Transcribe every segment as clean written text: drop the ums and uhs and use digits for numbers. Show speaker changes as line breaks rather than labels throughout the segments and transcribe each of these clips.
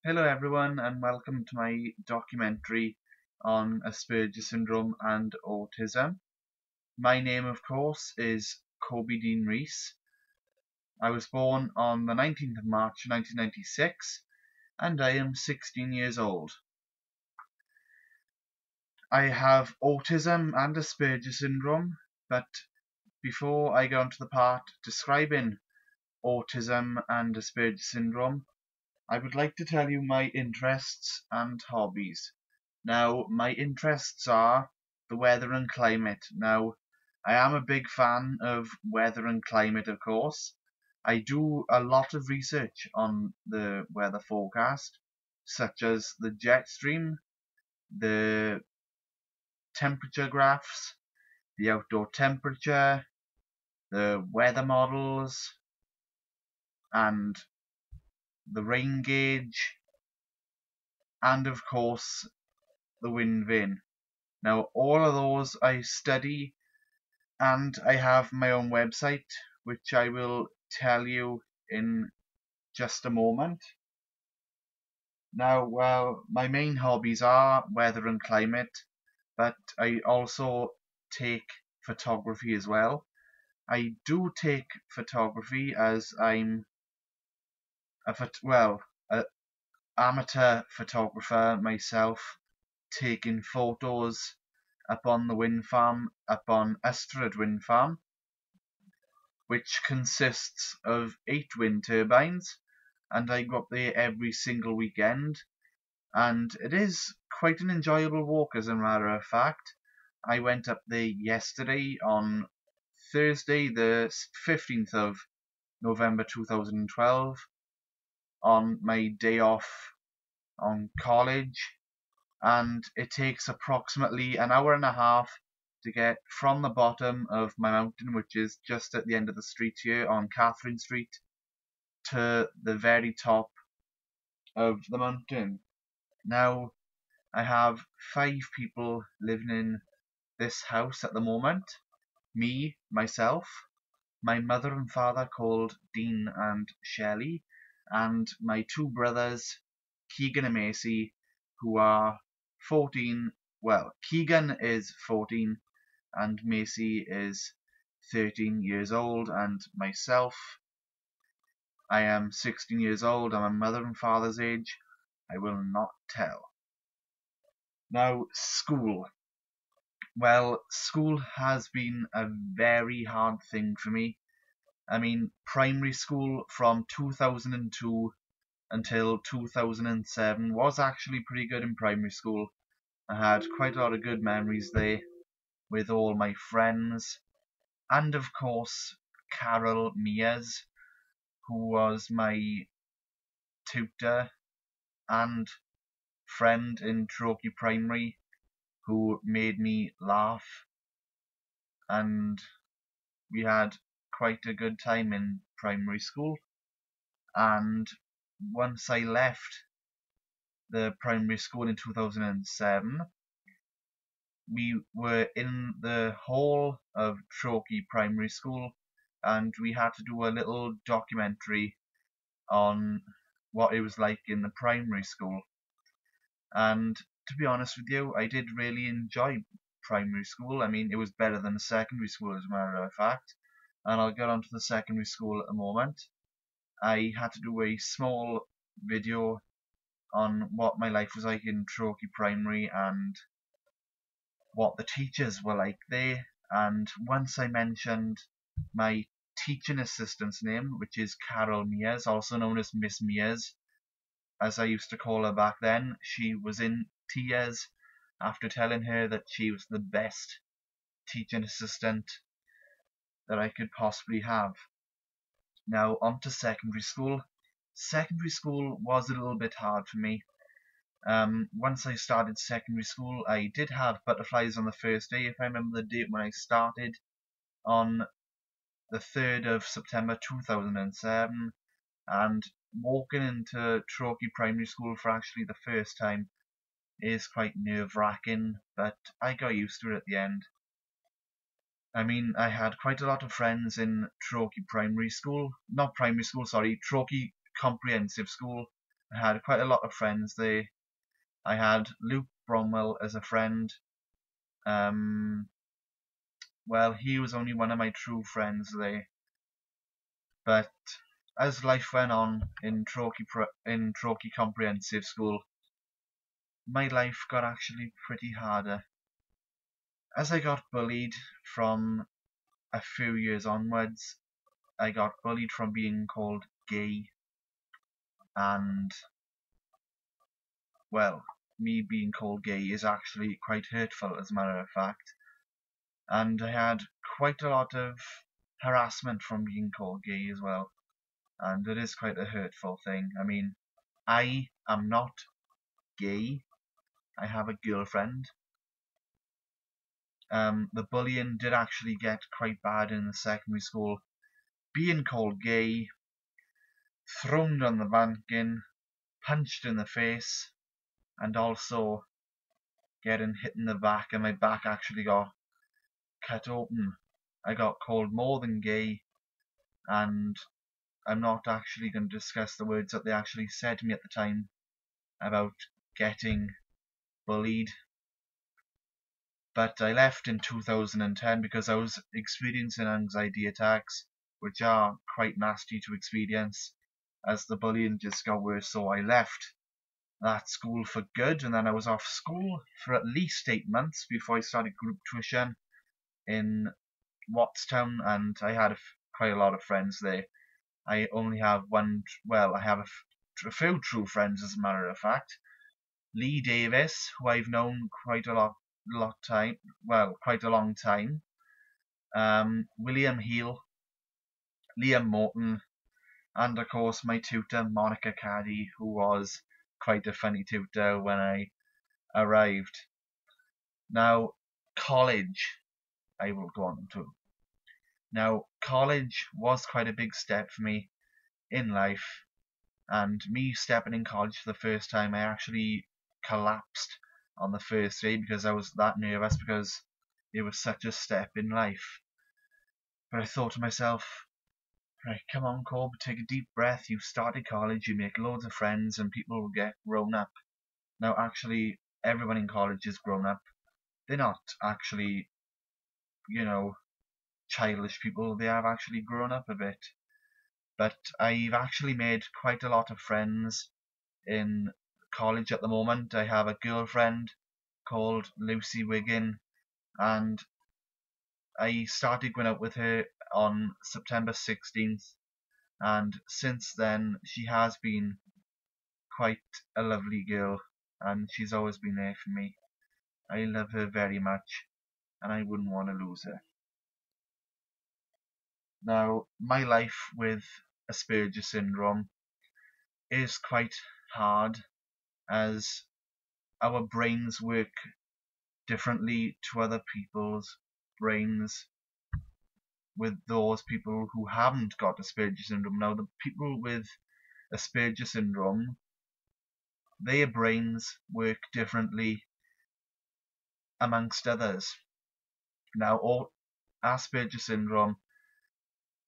Hello everyone and welcome to my documentary on Asperger syndrome and autism. My name of course is Coby Rees. I was born on the 19th of March 1996 and I am 16 years old. I have autism and Asperger syndrome, but before I go on to the part describing autism and Asperger syndrome, I would like to tell you my interests and hobbies. Now, my interests are the weather and climate. Now, I am a big fan of weather and climate, of course. I do a lot of research on the weather forecast, such as the jet stream, the temperature graphs, the outdoor temperature, the weather models, and the rain gauge, and of course the wind vane. Now all of those I study, and I have my own website which I will tell you in just a moment. Now, well, my main hobbies are weather and climate, but I also take photography as well. I do take photography as I'm a amateur photographer myself, taking photos up on the wind farm, up on Ystrad wind farm, which consists of 8 wind turbines, and I go up there every single weekend, and it is quite an enjoyable walk. As a matter of fact, I went up there yesterday on Thursday the 15th of November 2012 on my day off on college, and it takes approximately an hour and a half to get from the bottom of my mountain, which is just at the end of the street here on Catherine Street, to the very top of the mountain. Now, I have 5 people living in this house at the moment. Me, myself, my mother and father called Dean and Shelley, and my 2 brothers, Keegan and Macy, who are 14. Well, Keegan is 14 and Macy is 13 years old, and myself, I am 16 years old. I'm a mother and father's age. I will not tell. Now, school. Well, school has been a very hard thing for me. I mean, primary school from 2002 until 2007 was actually pretty good in primary school. I had quite a lot of good memories there with all my friends, and of course Carol Mears, who was my tutor and friend in Troki Primary, who made me laugh, and we had quite a good time in primary school. And once I left the primary school in 2007, we were in the hall of Troki Primary School, and we had to do a little documentary on what it was like in the primary school. And to be honest with you, I did really enjoy primary school. I mean, it was better than secondary school, as a matter of fact, and I'll get on to the secondary school in a moment. I had to do a small video on what my life was like in Troki Primary and what the teachers were like there. And once I mentioned my teaching assistant's name, which is Carol Mears, also known as Miss Mears, as I used to call her back then, she was in tears after telling her that she was the best teaching assistant that I could possibly have. Now on to secondary school. Secondary school was a little bit hard for me. Once I started secondary school, I did have butterflies on the first day, if I remember the date when I started, on the 3rd of September 2007, and walking into Troki Primary School for actually the first time is quite nerve-wracking, but I got used to it at the end. I mean, I had quite a lot of friends in Troki Primary School, not primary school, sorry, Troki Comprehensive School. I had quite a lot of friends there. I had Luke Bromwell as a friend. Well, he was only one of my true friends there. But as life went on in Torquay Comprehensive School, my life got actually pretty harder. As I got bullied from a few years onwards, I got bullied from being called gay, and well, me being called gay is actually quite hurtful, as a matter of fact. And I had quite a lot of harassment from being called gay as well, and it is quite a hurtful thing. I mean, I am not gay. I have a girlfriend. The bullying did actually get quite bad in the secondary school. Being called gay, thrown on the banking, punched in the face, and also getting hit in the back, and my back actually got cut open. I got called more than gay, and I'm not actually going to discuss the words that they actually said to me at the time about getting bullied. But I left in 2010 because I was experiencing anxiety attacks, which are quite nasty to experience, as the bullying just got worse. So I left that school for good, and then I was off school for at least 8 months before I started group tuition in Wattstown, and I had quite a lot of friends there. I only have I have a few true friends, as a matter of fact. Lee Davis, who I've known quite a long time. William Heal, Liam Morton, and of course my tutor Monica Caddy, who was quite a funny tutor when I arrived. Now, college, I will go on to. Now, college was quite a big step for me in life, and me stepping in college for the first time, I actually collapsed on the first day because I was that nervous, because it was such a step in life. But I thought to myself, right, come on, Cobb, take a deep breath. You've started college, you make loads of friends, and people will get grown up. Now, actually, everyone in college is grown up. They're not actually, childish people. They have actually grown up a bit. But I've actually made quite a lot of friends in college at the moment. I have a girlfriend called Lucy Wiggin, and I started going out with her on September 16th, and since then she has been quite a lovely girl, and she's always been there for me. I love her very much, and I wouldn't want to lose her. Now, my life with Asperger syndrome is quite hard, as our brains work differently to other people's brains, with those people who haven't got Asperger syndrome. Now, the people with Asperger syndrome, their brains work differently amongst others. Now, Asperger syndrome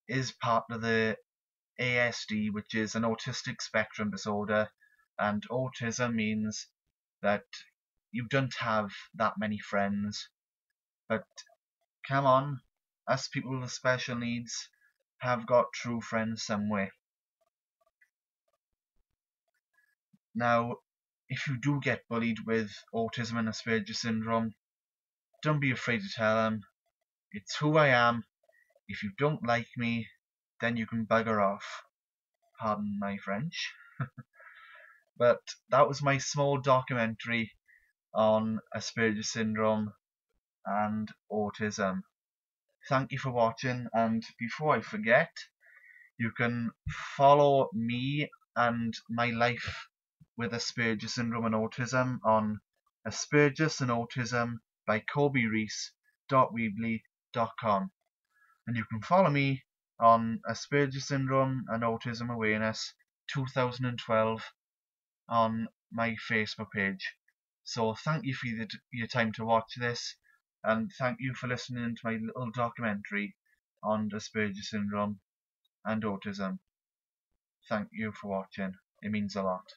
is part of the ASD, which is an autistic spectrum disorder, and autism means that you don't have that many friends. But come on, us people with special needs have got true friends somewhere. Now, if you do get bullied with autism and Asperger syndrome, don't be afraid to tell them. It's who I am. If you don't like me, then you can bugger off. Pardon my French. But that was my small documentary on Asperger syndrome and autism. Thank you for watching, and before I forget, you can follow me and my life with Asperger syndrome and autism on Asperger's and Autism by CobyRees.weebly.com, and you can follow me on Asperger syndrome and Autism Awareness 2012 on my Facebook page. So thank you for your time to watch this, and thank you for listening to my little documentary on Asperger syndrome and autism. Thank you for watching. It means a lot.